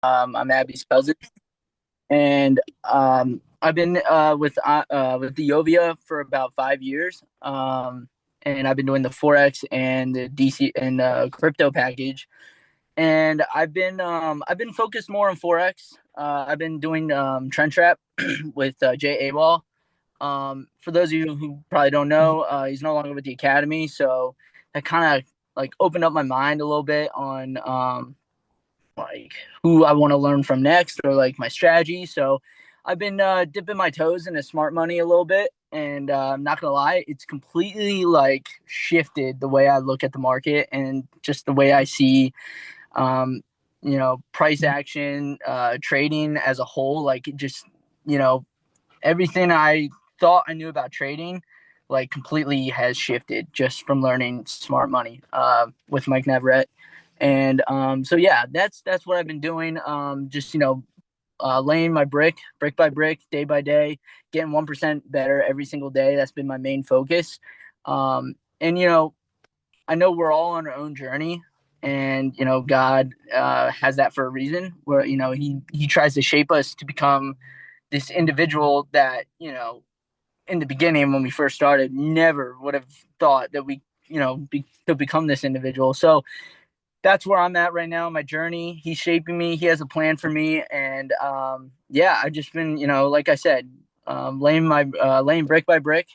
I'm Abby Spelzik, and I've been with the Yovia for about 5 years. And I've been doing the forex and the DC and crypto package. And I've been focused more on forex. I've been doing trend trap with Jay Abel. For those of you who probably don't know, he's no longer with the academy, so that kind of like opened up my mind a little bit on like who I want to learn from next or like my strategy. So I've been dipping my toes into smart money a little bit, and I'm not gonna lie, it's completely like shifted the way I look at the market and just the way I see, um, price action, trading as a whole. Like just you know everything I thought I knew about trading. Like completely has shifted just from learning smart money with Mike Navarrete. And so yeah, that's what I've been doing. Just laying my brick by brick, day by day, getting 1% better every single day. That's been my main focus. And I know we're all on our own journey, and God has that for a reason. Where He tries to shape us to become this individual that in the beginning when we first started never would have thought that we could become this individual. So that's where I'm at right now in my journey. He's shaping me. He has a plan for me, and yeah, I've just been, like I said, laying brick by brick,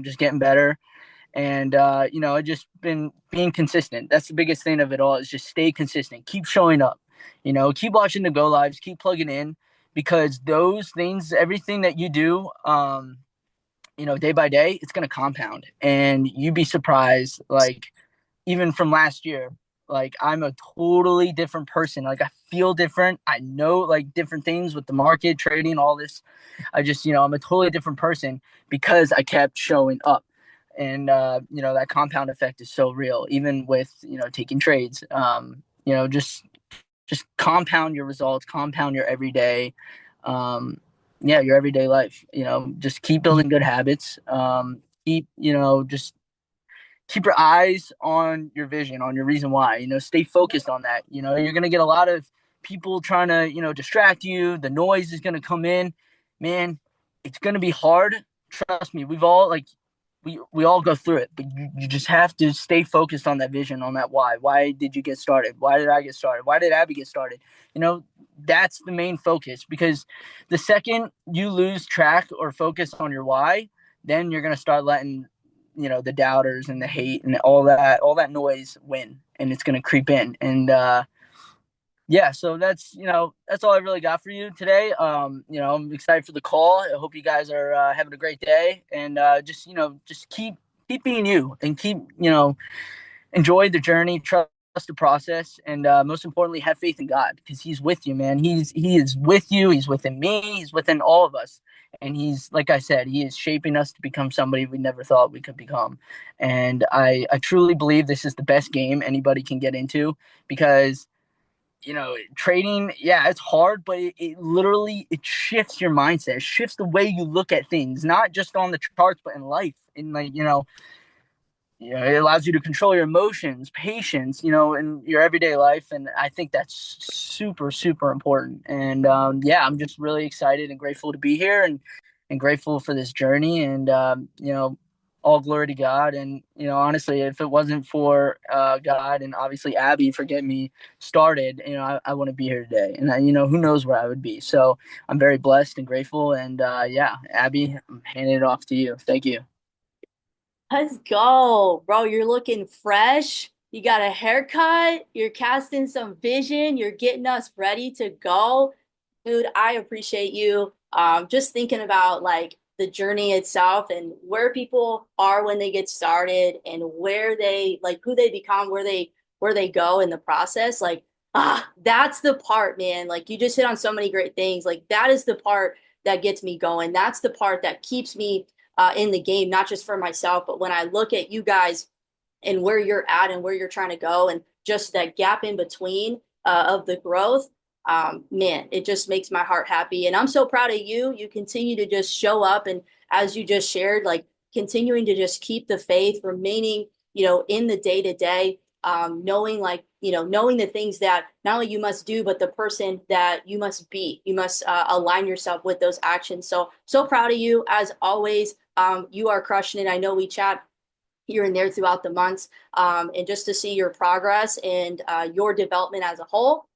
just getting better, and I just been being consistent. That's the biggest thing of it all, is just stay consistent, keep showing up, keep watching the go lives, keep plugging in, because those things, everything that you do, day by day, it's gonna compound, and you'd be surprised, like even from last year, like I'm a totally different person. Like I feel different. I know like different things with the market, trading, all this. I just, I'm a totally different person because I kept showing up. And that compound effect is so real, even with, taking trades. Just compound your results, compound your everyday yeah, your everyday life. Just keep building good habits. Keep, just keep your eyes on your vision, on your reason why. Stay focused on that. You're gonna get a lot of people trying to, distract you. The noise is gonna come in. Man, it's gonna be hard. Trust me, we've all like we all go through it, but you just have to stay focused on that vision, on that why. Why did you get started? Why did I get started? Why did Abby get started? That's the main focus, because the second you lose track or focus on your why, then you're gonna start letting the doubters and the hate and all that noise win, and it's going to creep in. And yeah, so that's all I really got for you today. I'm excited for the call. I hope you guys are having a great day, and just keep being you, and keep enjoy the journey, trust the process, and most importantly, have faith in God, because He's with you, man. He is with you. He's within me. He's within all of us, and He's, like I said, He is shaping us to become somebody we never thought we could become. And I truly believe this is the best game anybody can get into, because trading, yeah, it's hard, but it literally it shifts your mindset, it shifts the way you look at things, not just on the charts, but in life. And like it allows you to control your emotions, patience, in your everyday life. And I think that's super, super important. And yeah, I'm just really excited and grateful to be here, and grateful for this journey. And, all glory to God. And, honestly, if it wasn't for God and obviously Abby for getting me started, I wouldn't be here today. And, who knows where I would be. So I'm very blessed and grateful. And yeah, Abby, I'm handing it off to you. Thank you. Let's go, bro. You're looking fresh. You got a haircut. You're casting some vision. You're getting us ready to go. Dude, I appreciate you. Just thinking about like the journey itself and where people are when they get started and where they like who they become, where they go in the process. Like, that's the part, man. Like you just hit on so many great things. Like that is the part that gets me going. That's the part that keeps me in the game, not just for myself, but when I look at you guys and where you're at and where you're trying to go and just that gap in between of the growth, man, it just makes my heart happy. And I'm so proud of you. You continue to just show up. And as you just shared, like continuing to just keep the faith, remaining, in the day to day. knowing like, knowing the things that not only you must do, but the person that you must be. You must align yourself with those actions. So, so proud of you as always. You are crushing it. I know we chat here and there throughout the months. And just to see your progress and your development as a whole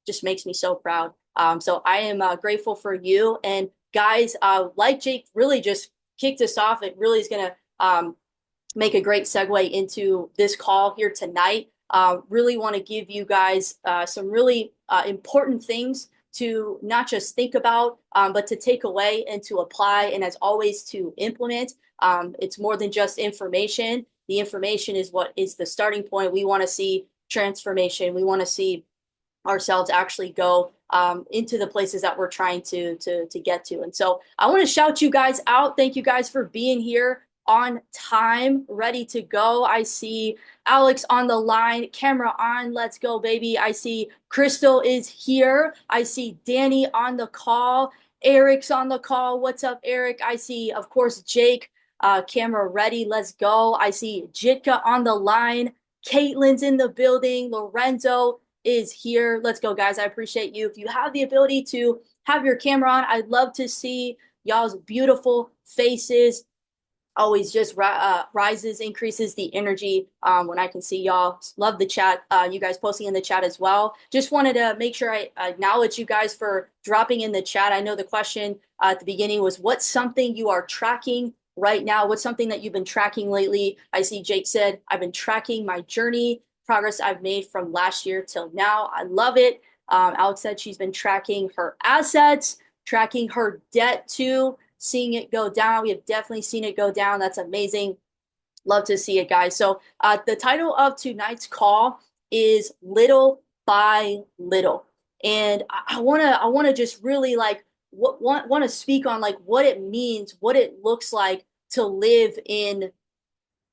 just makes me so proud. So I am grateful for you. And guys, like Jake really just kicked us off, it really is going to make a great segue into this call here tonight. Really want to give you guys some really important things to not just think about, but to take away and to apply, and as always, to implement. It's more than just information. The information is what is the starting point. We want to see transformation. We want to see ourselves actually go into the places that we're trying to get to. And so I want to shout you guys out. Thank you guys for being here on time, ready to go. I see Alex on the line, camera on. Let's go, baby. I see Crystal is here. I see Danny on the call. Eric's on the call. What's up, Eric? I see, of course, Jake, camera ready. Let's go. I see Jitka on the line. Caitlin's in the building. Lorenzo is here. Let's go, guys. I appreciate you. If you have the ability to have your camera on, I'd love to see y'all's beautiful faces. Always just rises, increases the energy when I can see y'all. Love the chat. You guys posting in the chat as well. Just wanted to make sure I acknowledge you guys for dropping in the chat. I know the question at the beginning was, what's something you are tracking right now? What's something that you've been tracking lately? I see Jake said, I've been tracking my journey, progress I've made from last year till now. I love it. Alex said she's been tracking her assets, tracking her debt too, seeing it go down. We have definitely seen it go down. That's amazing. Love to see it, guys. So the title of tonight's call is Little by Little. And I wanna just really like want to speak on like what it means, what it looks like to live in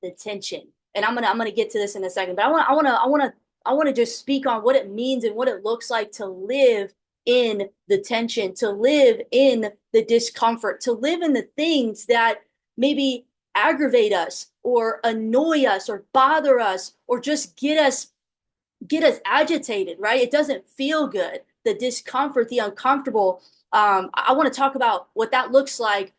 the tension. And I'm gonna get to this in a second, but I wanna just speak on what it means and what it looks like to live in the tension, to live in the discomfort, to live in the things that maybe aggravate us or annoy us or bother us or just get us agitated, right? It doesn't feel good. The discomfort, the uncomfortable. I want to talk about what that looks like,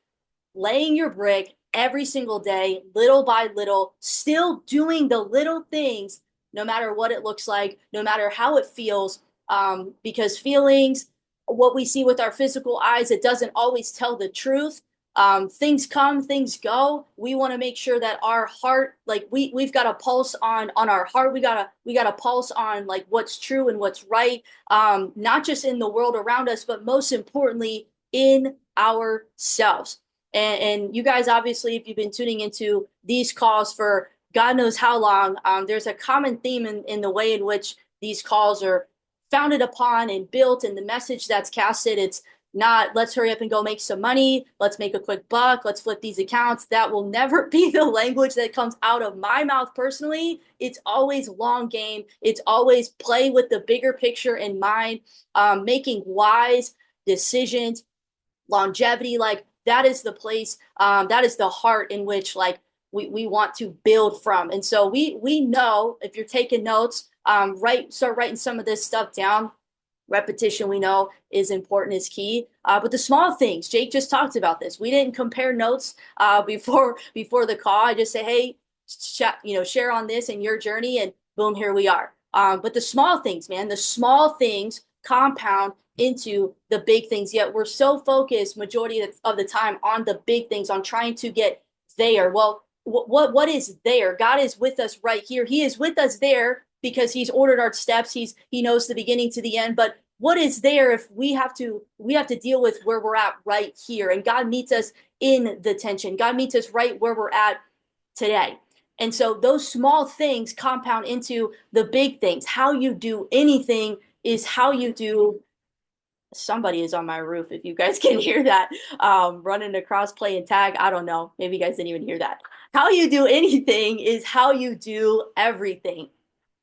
laying your brick every single day, little by little, still doing the little things, no matter what it looks like, no matter how it feels, because feelings, what we see with our physical eyes, it doesn't always tell the truth. Things come, things go. We want to make sure that our heart, like we've got a pulse on our heart. We got a pulse on like what's true and what's right, not just in the world around us, but most importantly in ourselves. And you guys, obviously, if you've been tuning into these calls for God knows how long, there's a common theme in the way in which these calls are founded upon and built, and the message that's casted. It's not, let's hurry up and go make some money. Let's make a quick buck. Let's flip these accounts. That will never be the language that comes out of my mouth personally. It's always long game. It's always play with the bigger picture in mind, making wise decisions, longevity. Like that is the place, that is the heart in which like we want to build from. And so we know, if you're taking notes, start writing some of this stuff down. Repetition, we know, is important, is key. But the small things, Jake just talked about this. We didn't compare notes before the call. I just say, hey, share on this and your journey, and boom, here we are. But the small things, man, the small things compound into the big things. Yet we're so focused majority of the time on the big things, on trying to get there. Well, what is there? God is with us right here. He is with us there because he's ordered our steps. He knows the beginning to the end. But what is there if we have to deal with where we're at right here? And God meets us in the tension. God meets us right where we're at today. And so those small things compound into the big things. How you do anything is how you do. Somebody is on my roof, if you guys can hear that, running across playing tag. I don't know. Maybe you guys didn't even hear that. How you do anything is how you do everything.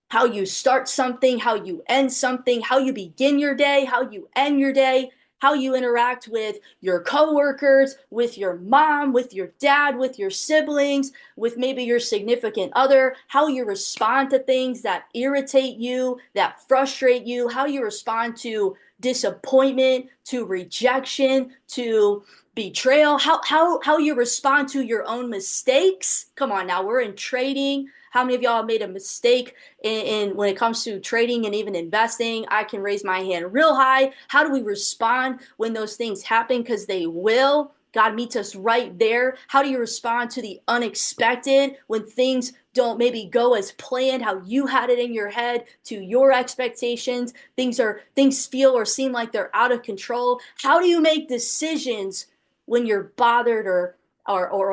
How you start something, how you end something, how you begin your day, how you end your day. how you interact with your coworkers, with your mom, with your dad, with your siblings, with maybe your significant other, how you respond to things that irritate you, that frustrate you, how you respond to disappointment, to rejection, to betrayal, how you respond to your own mistakes. Come on now, we're in trading. How many of y'all have made a mistake in when it comes to trading and even investing? I can raise my hand real high. How do we respond when those things happen? Because they will. God meets us right there. How do you respond to the unexpected when things don't maybe go as planned, how you had it in your head, to your expectations? Things feel or seem like they're out of control. How do you make decisions when you're bothered or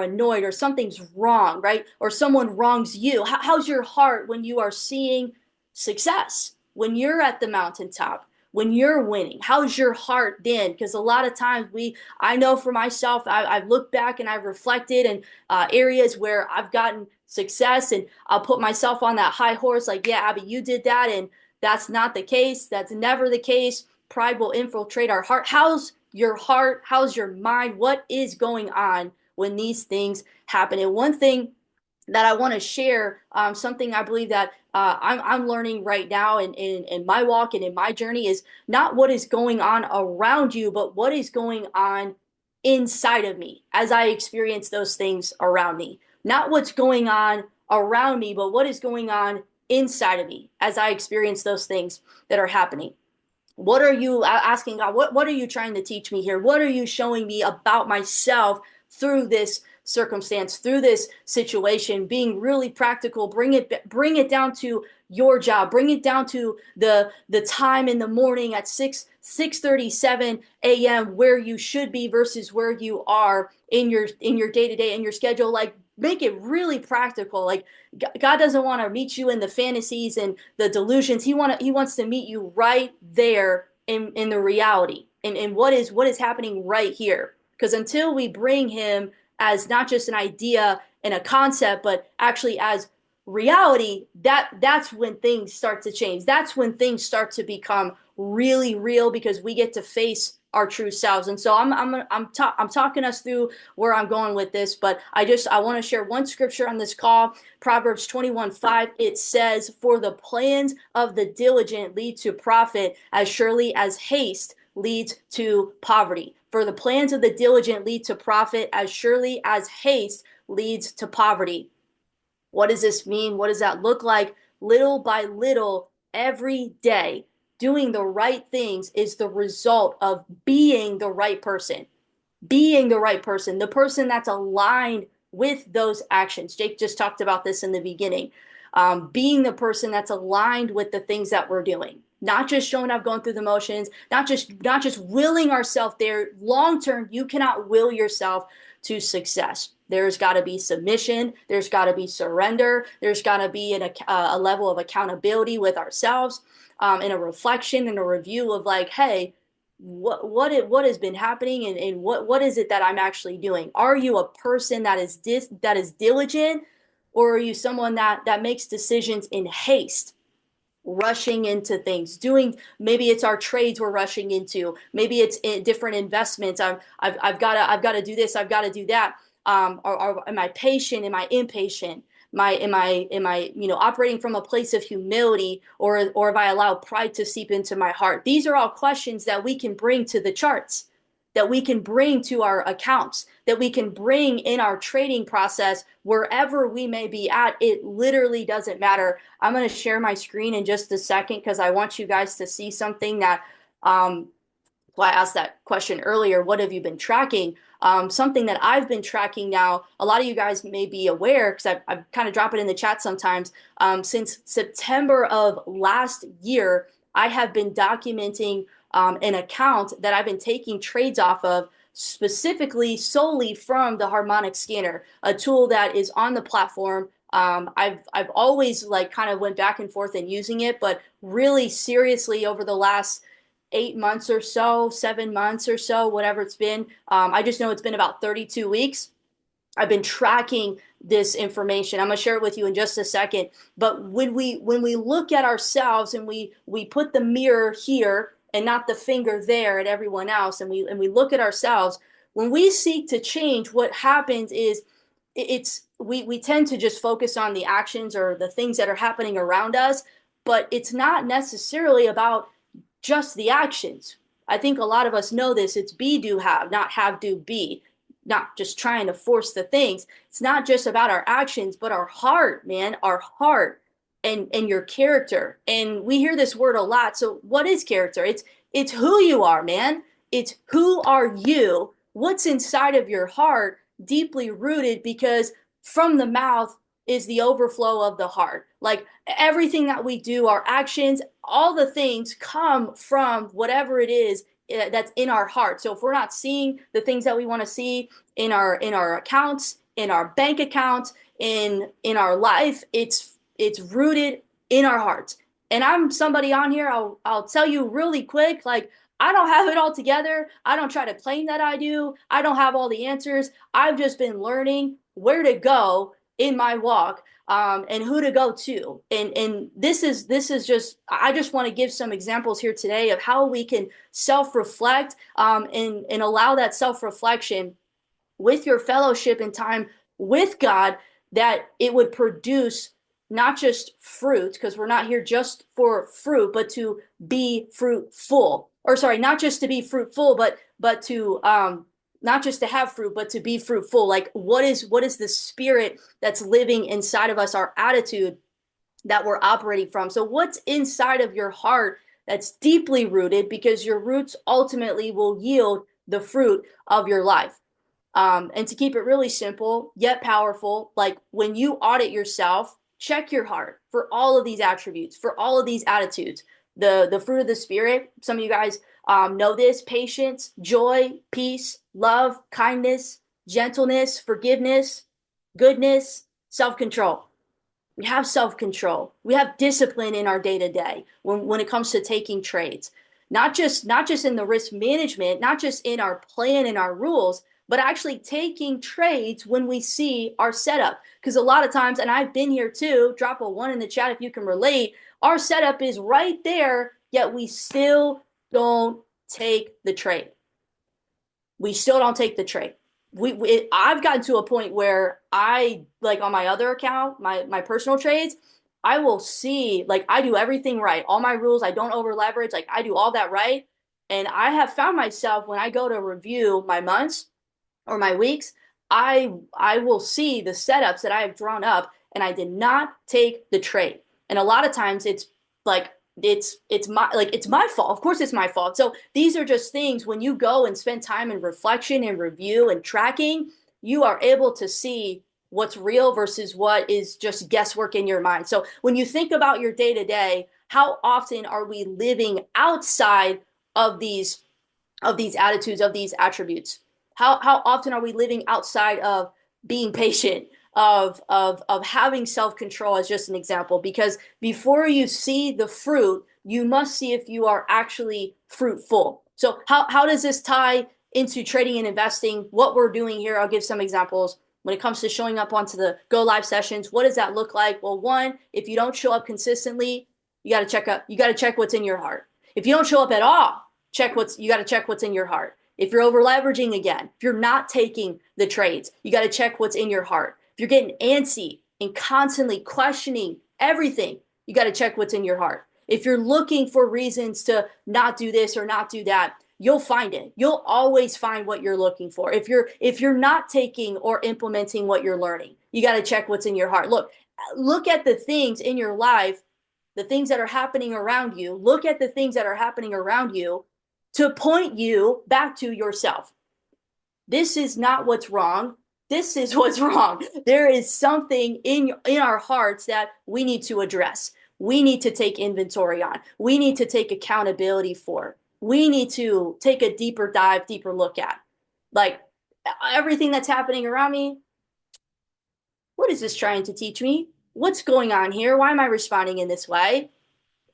annoyed or something's wrong, right? Or someone wrongs you? How's your heart when you are seeing success? When you're at the mountaintop, when you're winning, how's your heart then? Because a lot of times I know for myself, I've looked back and I've reflected in areas where I've gotten success, and I'll put myself on that high horse, like, yeah, Abby, you did that, and that's not the case. That's never the case. Pride will infiltrate our heart. How's your heart? How's your mind? What is going on when these things happen? And one thing that I want to share, something I believe that I'm learning right now in my walk and in my journey, is not what is going on around you, but what is going on inside of me as I experience those things around me. Not what's going on around me, but what is going on inside of me as I experience those things that are happening. What are you asking God? What are you trying to teach me here? What are you showing me about myself through this circumstance, through this situation? Being really practical, bring it down to your job, bring it down to the time in the morning at 6:37 a.m. where you should be versus where you are in your day-to-day, in your schedule. Like, make it really practical. Like, God doesn't want to meet you in the fantasies and the delusions. He wants to meet you right there in the reality, and what is happening right here. Because until we bring him as not just an idea and a concept, but actually as reality, that's when things start to change. That's when things start to become really real, because we get to face our true selves. And so I'm talking us through where I'm going with this, but I want to share one scripture on this call. Proverbs 21:5. It says, "For the plans of the diligent lead to profit, as surely as haste leads to poverty." For the plans of the diligent lead to profit, as surely as haste leads to poverty. What does this mean? What does that look like? Little by little, every day, doing the right things is the result of being the right person. Being the right person, the person that's aligned with those actions. Jake just talked about this in the beginning. Being the person that's aligned with the things that we're doing, not just showing up, going through the motions, not just willing ourselves there. Long term, you cannot will yourself to success. There's got to be submission. There's got to be surrender. There's got to be a level of accountability with ourselves, and a reflection and a review of, like, hey, what has been happening, and what is it that I'm actually doing? Are you a person that is diligent, or are you someone that makes decisions in haste? Rushing into things, doing, maybe it's our trades we're rushing into, maybe it's in different investments. I've got to do this, I've got to do that. Or am I patient? Am I impatient? Am I operating from a place of humility, or have I allowed pride to seep into my heart? These are all questions that we can bring to the charts, that we can bring to our accounts, that we can bring in our trading process wherever we may be at. It literally doesn't matter. I'm going to share my screen in just a second, because I want you guys to see something that, well, I asked that question earlier, what have you been tracking? Something that I've been tracking now, a lot of you guys may be aware, because I kind of drop it in the chat sometimes. Since September of last year, I have been documenting an account that I've been taking trades off of, specifically solely from the Harmonic Scanner, a tool that is on the platform. I've always, like, kind of went back and forth in using it, but really seriously over the last 8 months or so, 7 months or so, whatever it's been. I just know it's been about 32 weeks. I've been tracking this information. I'm gonna share it with you in just a second. But when we look at ourselves and we put the mirror here, and not the finger there at everyone else, and we look at ourselves. When we seek to change, what happens is we tend to just focus on the actions or the things that are happening around us, but it's not necessarily about just the actions. I think a lot of us know this. It's be, do, have, not have, do, be. Not just trying to force the things. It's not just about our actions, but our heart, man, our heart and your character. And we hear this word a lot. So what is character? It's who you are, man. It's who are you? What's inside of your heart, deeply rooted, because from the mouth is the overflow of the heart. Like everything that we do, our actions, all the things come from whatever it is that's in our heart. So if we're not seeing the things that we want to see in our accounts, in our bank accounts, in our life, it's rooted in our hearts. And I'm somebody on here, I'll tell you really quick, like I don't have it all together. I don't try to claim that I do. I don't have all the answers. I've just been learning where to go in my walk, and who to go to. And this is just, I just want to give some examples here today of how we can self-reflect, and allow that self-reflection with your fellowship and time with God, that it would produce not just fruit, because we're not here just for fruit, but to be fruitful. Or sorry, not just to be fruitful, but to not just to have fruit, but to be fruitful. Like what is the spirit that's living inside of us, our attitude that we're operating from. So what's inside of your heart that's deeply rooted, because your roots ultimately will yield the fruit of your life. And to keep it really simple yet powerful, like when you audit yourself, check your heart for all of these attributes, for all of these attitudes. The fruit of the spirit, some of you guys know this: patience, joy, peace, love, kindness, gentleness, forgiveness, goodness, self-control. We have self-control. We have discipline in our day-to-day when it comes to taking trades. Not just in the risk management, not just in our plan and our rules, but actually taking trades when we see our setup. Because a lot of times, and I've been here too, drop a 1 in the chat if you can relate, our setup is right there, yet we still don't take the trade. We still don't take the trade. I've gotten to a point where I, like on my other account, my personal trades, I will see, like I do everything right. All my rules, I don't over leverage, like I do all that right. And I have found myself when I go to review my months or my weeks, I will see the setups that I have drawn up and I did not take the trade. And a lot of times it's like it's my fault. Of course it's my fault. So these are just things when you go and spend time in reflection and review and tracking, you are able to see what's real versus what is just guesswork in your mind. So when you think about your day to day, how often are we living outside of these attitudes, of these attributes? How often are we living outside of being patient, of having self-control, as just an example? Because before you see the fruit, you must see if you are actually fruitful. So how does this tie into trading and investing? What we're doing here, I'll give some examples. When it comes to showing up onto the Go Live sessions, what does that look like? Well, one, if you don't show up consistently, you got to check what's in your heart. If you don't show up at all, you got to check what's in your heart. If you're over leveraging again, if you're not taking the trades, you got to check what's in your heart. If you're getting antsy and constantly questioning everything, you got to check what's in your heart. If you're looking for reasons to not do this or not do that, you'll find it. You'll always find what you're looking for. If you're not taking or implementing what you're learning, you got to check what's in your heart. Look at the things in your life, the things that are happening around you. Look at the things that are happening around you to point you back to yourself. This is not what's wrong. This is what's wrong. There is something in our hearts that we need to address. We need to take inventory on. We need to take accountability for. We need to take a deeper dive, deeper look at. Like everything that's happening around me, what is this trying to teach me? What's going on here? Why am I responding in this way?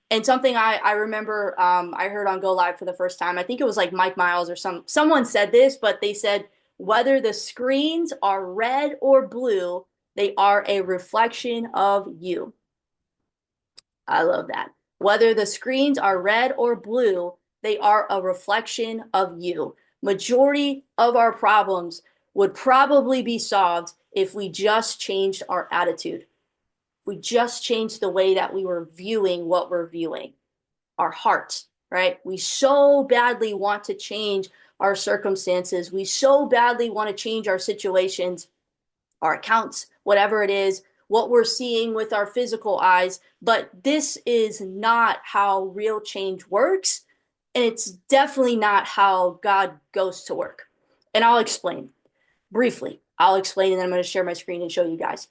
And something I remember I heard on Go Live for the first time, I think it was like Mike Miles or someone said this, but they said, whether the screens are red or blue, they are a reflection of you. I love that. Whether the screens are red or blue, They are a reflection of you. Majority of our problems would probably be solved if we just changed our attitude. We just changed the way that we were viewing what we're viewing, our hearts, right? We so badly want to change our circumstances. We so badly want to change our situations, our accounts, whatever it is, what we're seeing with our physical eyes. But this is not how real change works. And it's definitely not how God goes to work. And I'll explain briefly. I'll explain, and then I'm going to share my screen and show you guys.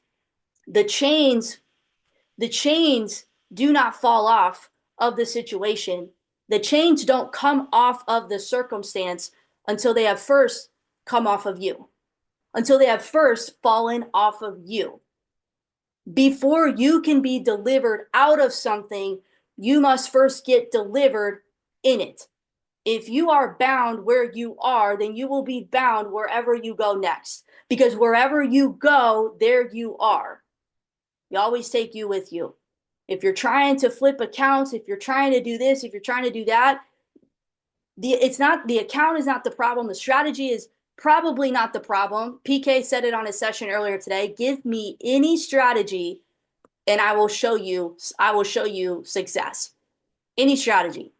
The chains, the chains do not fall off of the situation. The chains don't come off of the circumstance until they have first come off of you, until they have first fallen off of you. Before you can be delivered out of something, you must first get delivered in it. If you are bound where you are, then you will be bound wherever you go next. Because wherever you go, there you are. You always take you with you. If you're trying to flip accounts, if you're trying to do this, if you're trying to do that, it's not the account is not the problem. The strategy is probably not the problem. PK said it on his session earlier today. Give me any strategy and I will show you success. Any strategy.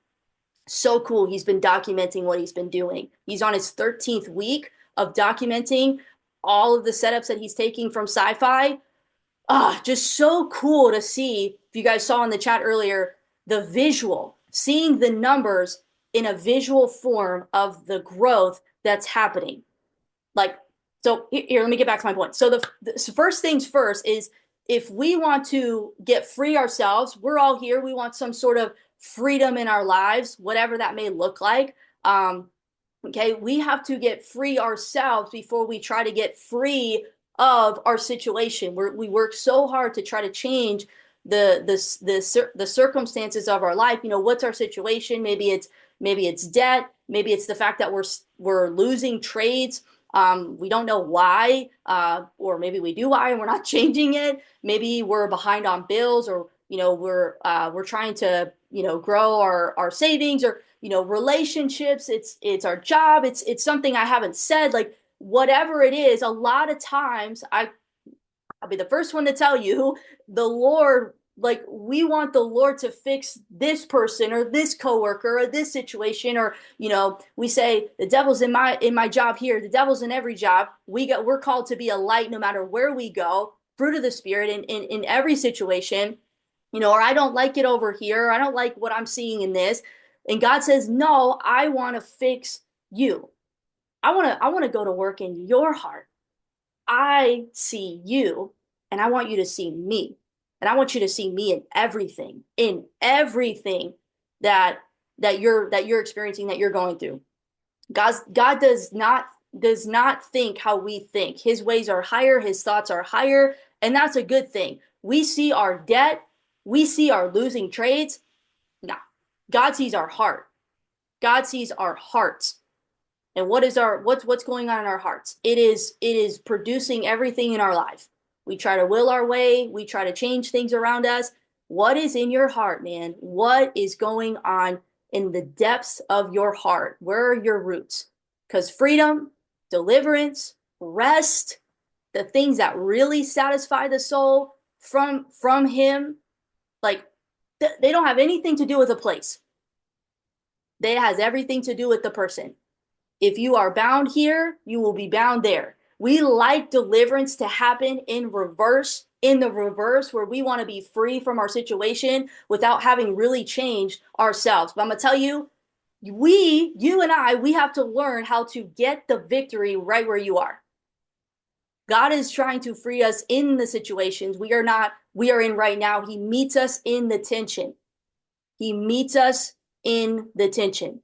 So cool. He's been documenting what he's been doing. He's on his 13th week of documenting all of the setups that he's taking from Sci-Fi. Just so cool to see. If you guys saw in the chat earlier, the visual, seeing the numbers in a visual form of the growth that's happening. Like, so here, let me get back to my point. So the first things first is if we want to get free ourselves, we're all here. We want some sort of freedom in our lives, whatever that may look like. Okay, we have to get free ourselves before we try to get free of our situation. We work so hard to try to change the circumstances of our life. You know, what's our situation? Maybe it's debt. Maybe it's the fact that we're losing trades. We don't know why, or maybe we do why and we're not changing it. Maybe we're behind on bills, or we're trying to grow our savings, or relationships. It's our job. It's something I haven't said. Like whatever it is, a lot of times I'll be the first one to tell you, the Lord, like we want the Lord to fix this person or this coworker or this situation, or we say the devil's in my job here, the devil's in every job. We're called to be a light no matter where we go, fruit of the Spirit in every situation, or I don't like it over here, or I don't like what I'm seeing in this. And God says, no, I want to fix you. I want to go to work in your heart. I see you and I want you to see me. And I want you to see me in everything that you're experiencing, that you're going through. God does not think how we think. His ways are higher, his thoughts are higher, and that's a good thing. We see our debt, we see our losing trades. No. God sees our heart. God sees our hearts. And what's going on in our hearts? It is producing everything in our life. We try to will our way. We try to change things around us. What is in your heart, man? What is going on in the depths of your heart? Where are your roots? Because freedom, deliverance, rest, the things that really satisfy the soul from him, like they don't have anything to do with a place. It has everything to do with the person. If you are bound here, you will be bound there. We like deliverance to happen in the reverse, where we want to be free from our situation without having really changed ourselves. But I'm going to tell you, you and I, we have to learn how to get the victory right where you are. God is trying to free us in the situations we are in right now. He meets us in the tension. He meets us in the tension.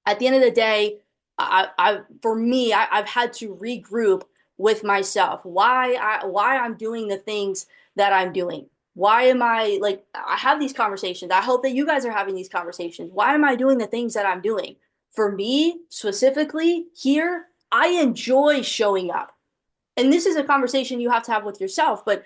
At the end of the day, I've had to regroup with myself. Why I'm doing the things that I'm doing. Why am I I have these conversations. I hope that you guys are having these conversations. Why am I doing the things that I'm doing? For me, specifically here, I enjoy showing up. And this is a conversation you have to have with yourself, but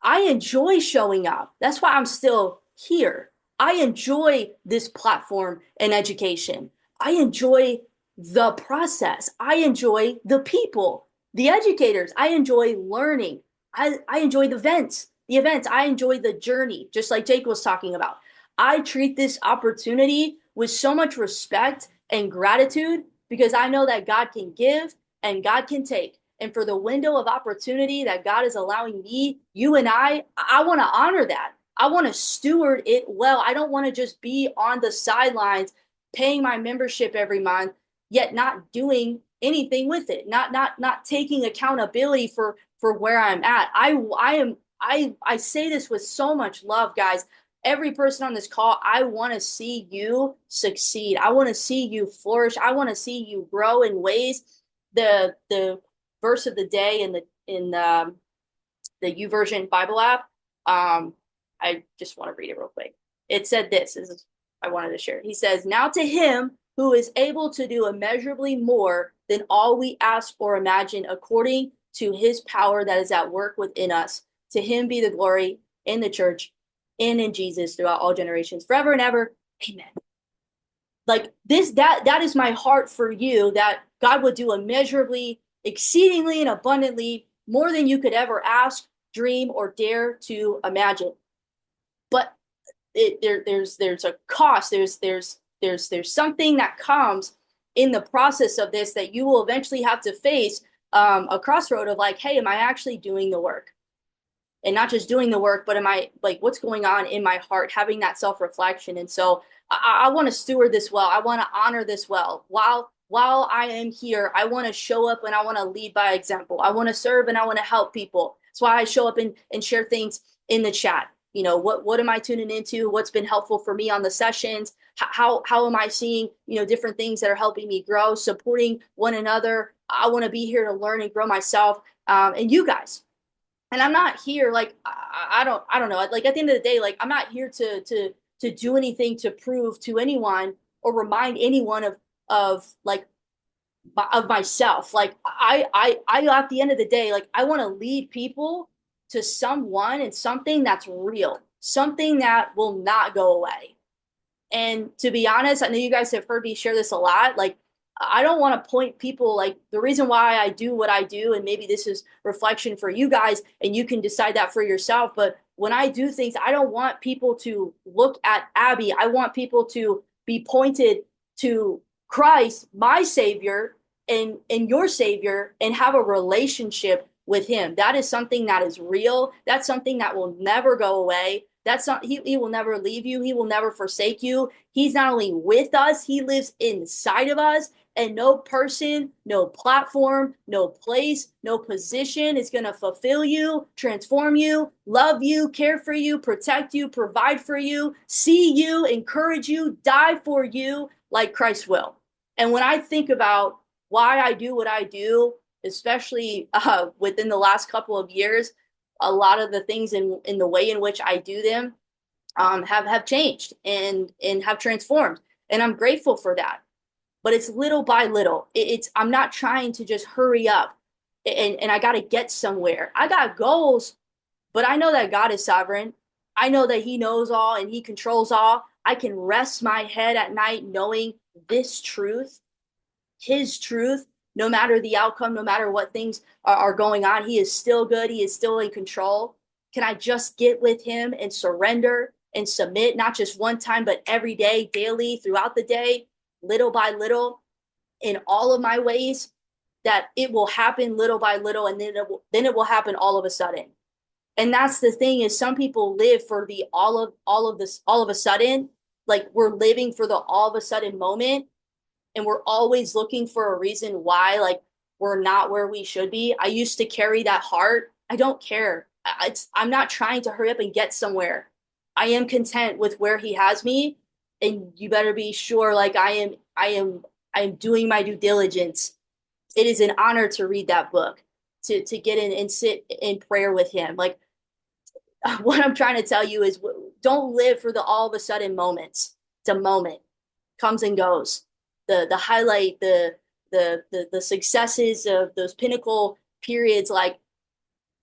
I enjoy showing up. That's why I'm still here. I enjoy this platform and education. I enjoy the process. I enjoy the people, the educators. I enjoy learning. I enjoy the events. I enjoy the journey, just like Jake was talking about. I treat this opportunity with so much respect and gratitude because I know that God can give and God can take. And for the window of opportunity that God is allowing me, you and I want to honor that. I want to steward it well. I don't want to just be on the sidelines paying my membership every month, yet not doing anything with it, not taking accountability for where I'm at. I say this with so much love, guys. Every person on this call, I want to see you succeed. I want to see you flourish. I want to see you grow in ways. The verse of the day in the YouVersion Bible app. I just want to read it real quick. It said this is I wanted to share. He says, "Now to him who is able to do immeasurably more than all we ask or imagine, according to his power that is at work within us. To him be the glory in the church and in Jesus throughout all generations, forever and ever. Amen." Like this, that is my heart for you, that God would do immeasurably, exceedingly, and abundantly more than you could ever ask, dream, or dare to imagine. But there's a cost. There's something that comes in the process of this that you will eventually have to face, a crossroad of like, hey, am I actually doing the work? And not just doing the work, but am I like, what's going on in my heart, having that self-reflection. And so I want to steward this well. I want to honor this well. While I am here, I want to show up and I want to lead by example. I want to serve and I want to help people. That's why I show up and share things in the chat. You know, what am I tuning into? What's been helpful for me on the sessions? How am I seeing, different things that are helping me grow, supporting one another? I want to be here to learn and grow myself, and you guys. And I'm not here like I don't know. Like at the end of the day, like I'm not here to do anything to prove to anyone or remind anyone of like of myself. Like I at the end of the day, like I want to lead people to someone and something that's real, something that will not go away. And to be honest, I know you guys have heard me share this a lot. Like, I don't want to point people, like the reason why I do what I do, and maybe this is reflection for you guys, and you can decide that for yourself. But when I do things, I don't want people to look at Abby. I want people to be pointed to Christ, my Savior, and your Savior, and have a relationship with Him. That is something that is real. That's something that will never go away. That's not, he will never leave you. He will never forsake you. He's not only with us, he lives inside of us. And no person, no platform, no place, no position is going to fulfill you, transform you, love you, care for you, protect you, provide for you, see you, encourage you, die for you like Christ will. And when I think about why I do what I do, especially within the last couple of years, a lot of the things in the way in which I do them have changed and have transformed. And I'm grateful for that. But it's little by little. I'm not trying to just hurry up and I got to get somewhere. I got goals, but I know that God is sovereign. I know that he knows all and he controls all. I can rest my head at night knowing this truth, his truth, no matter the outcome, no matter what things are going on, he is still good. He is still in control. Can I just get with him and surrender and submit, not just one time, but every day, daily, throughout the day, little by little, in all of my ways, that it will happen little by little, and then it will happen all of a sudden. And that's the thing, is some people live for the all of a sudden, like we're living for the all of a sudden moment, and we're always looking for a reason why, like, we're not where we should be. I used to carry that heart. I don't care. I'm not trying to hurry up and get somewhere. I am content with where he has me, and you better be sure, like, I am doing my due diligence. It is an honor to read that book, to get in and sit in prayer with him. Like, what I'm trying to tell you is, don't live for the all of a sudden moments. It's a moment, comes and goes. The highlight, the successes of those pinnacle periods, like,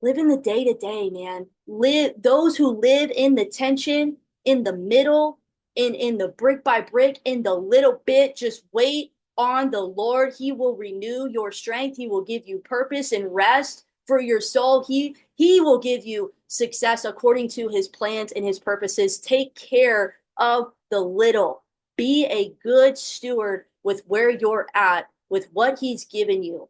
live in the day to day, man. Live, those who live in the tension, in the middle, in the brick by brick, in the little bit. Just wait on the Lord. He will renew your strength. He will give you purpose and rest for your soul. He will give you success according to his plans and his purposes. Take care of the little. Be a good steward with where you're at, with what he's given you.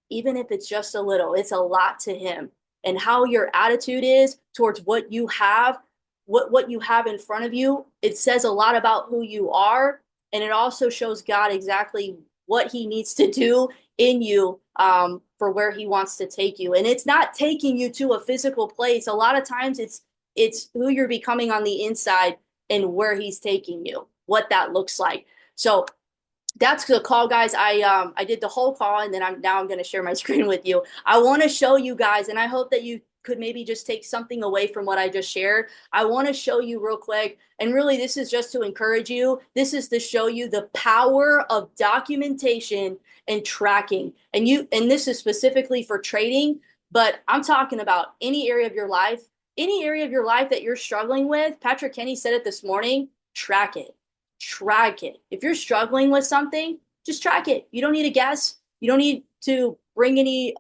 Even if it's just a little, it's a lot to him. And how your attitude is towards what you have, what you have in front of you, it says a lot about who you are. And it also shows God exactly what he needs to do in you, for where he wants to take you. And it's not taking you to a physical place. A lot of times it's who you're becoming on the inside and where he's taking you, what that looks like. So that's the call, guys. I did the whole call, and then I'm going to share my screen with you. I want to show you guys, and I hope that you could maybe just take something away from what I just shared. I want to show you real quick, and really this is just to encourage you. This is to show you the power of documentation and tracking. And this is specifically for trading, but I'm talking about any area of your life that you're struggling with. Patrick Kenny said it this morning, track it. Track it. If you're struggling with something, just track it. You don't need to guess. You don't need to bring any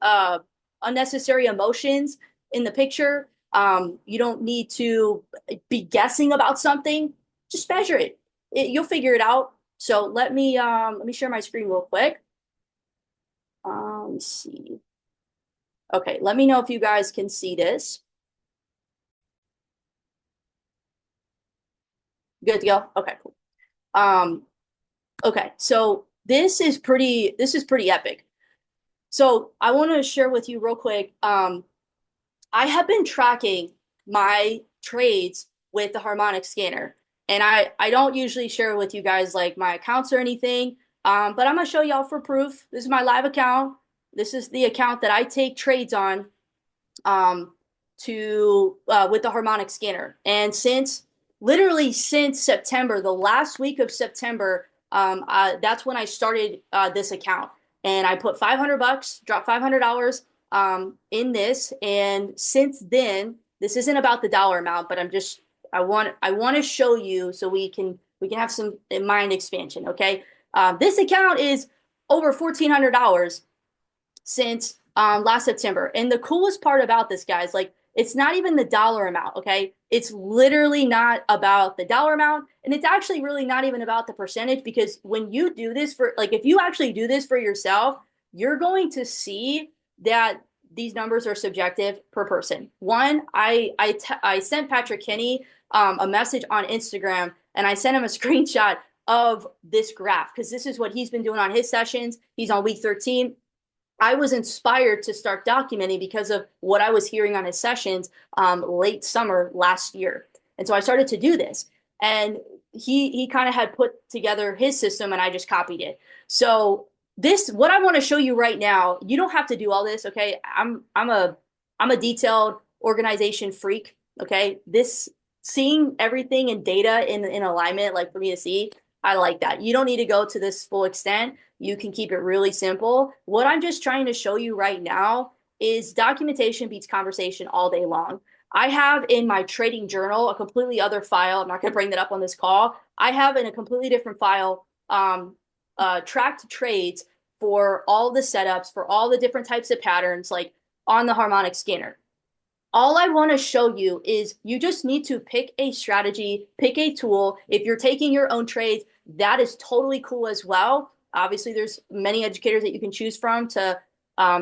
unnecessary emotions in the picture. You don't need to be guessing about something. Just measure it. You'll figure it out. So let me share my screen real quick. Let's see. Okay, let me know if you guys can see this. Good to go? Okay, cool. Okay, so this is pretty epic. So I want to share with you real quick. I have been tracking my trades with the Harmonic scanner, and I don't usually share with you guys like my accounts or anything. But I'm gonna show y'all for proof. This is my live account. This is the account that I take trades on, with the Harmonic scanner. And literally since September, the last week of September, that's when I started this account. And I put $500, dropped $500 in this. And since then, this isn't about the dollar amount, but I want to show you so we can have some mind expansion. Okay. This account is over $1,400 since last September. And the coolest part about this, guys, like, it's not even the dollar amount, okay? It's literally not about the dollar amount, and it's actually really not even about the percentage, because when you do this if you actually do this for yourself, you're going to see that these numbers are subjective per person. One, I sent Patrick Kenny a message on Instagram, and I sent him a screenshot of this graph, because this is what he's been doing on his sessions. He's on week 13. I was inspired to start documenting because of what I was hearing on his sessions late summer last year. And so I started to do this. And he kind of had put together his system, and I just copied it. So what I want to show you right now, you don't have to do all this, okay? I'm a detailed organization freak, okay? Seeing everything in data in alignment, like for me to see, I like that. You don't need to go to this full extent. You can keep it really simple. What I'm just trying to show you right now is documentation beats conversation all day long. I have in my trading journal a completely other file. I'm not going to bring that up on this call. I have in a completely different file tracked trades for all the setups, for all the different types of patterns, like on the Harmonic scanner. All I want to show you is you just need to pick a strategy, pick a tool. If you're taking your own trades, that is totally cool as well. Obviously, there's many educators that you can choose from to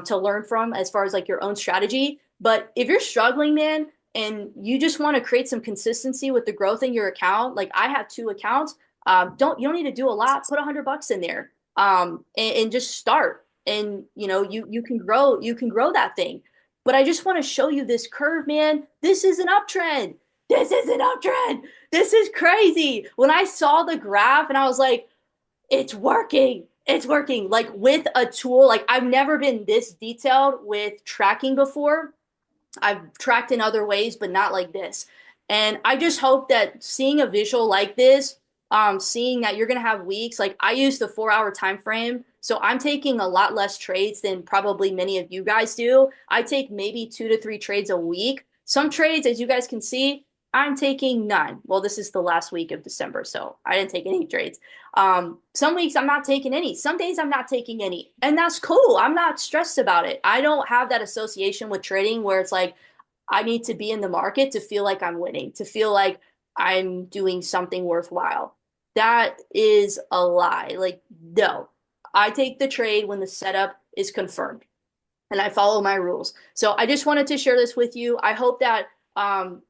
learn from as far as like your own strategy. But if you're struggling, man, and you just want to create some consistency with the growth in your account, like I have 2 accounts, you don't need to do a lot. Put $100 in there, and just start. And you can grow that thing. But I just want to show you this curve, man. This is an uptrend. This is an uptrend. This is crazy. When I saw the graph and I was like, it's working. It's working. Like with a tool, like I've never been this detailed with tracking before. I've tracked in other ways, but not like this. And I just hope that seeing a visual like this, seeing that you're going to have weeks, like I use the 4-hour time frame. So I'm taking a lot less trades than probably many of you guys do. I take maybe 2 to 3 trades a week. Some trades, as you guys can see, I'm taking none. Well, this is the last week of December, so I didn't take any trades. Some weeks I'm not taking any. Some days I'm not taking any. And that's cool. I'm not stressed about it. I don't have that association with trading where it's like I need to be in the market to feel like I'm winning, to feel like I'm doing something worthwhile. That is a lie. Like, no, I take the trade when the setup is confirmed and I follow my rules. So I just wanted to share this with you. I hope that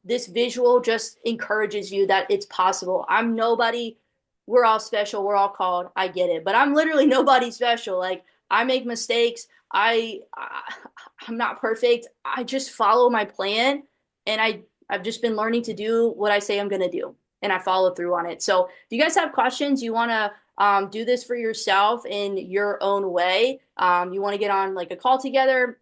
this visual just encourages you that it's possible. I'm nobody. We're all special. We're all called. I get it, but I'm literally nobody special. Like I make mistakes. I'm not perfect. I just follow my plan, and I've just been learning to do what I say I'm gonna do, and I follow through on it. So if you guys have questions, you want to do this for yourself in your own way. You want to get on like a call together,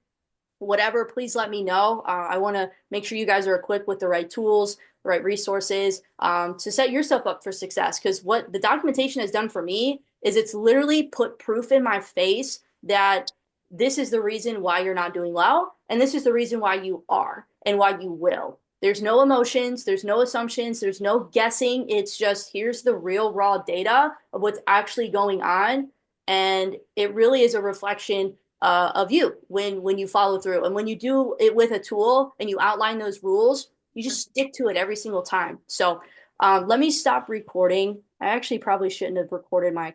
whatever, please let me know. I want to make sure you guys are equipped with the right tools, the right resources to set yourself up for success. Because what the documentation has done for me is it's literally put proof in my face that this is the reason why you're not doing well, and this is the reason why you are and why you will. There's no emotions, there's no assumptions, there's no guessing. It's just here's the real raw data of what's actually going on. And it really is a reflection of you when you follow through. And when you do it with a tool and you outline those rules, you just stick to it every single time. So let me stop recording. I actually probably shouldn't have recorded my account.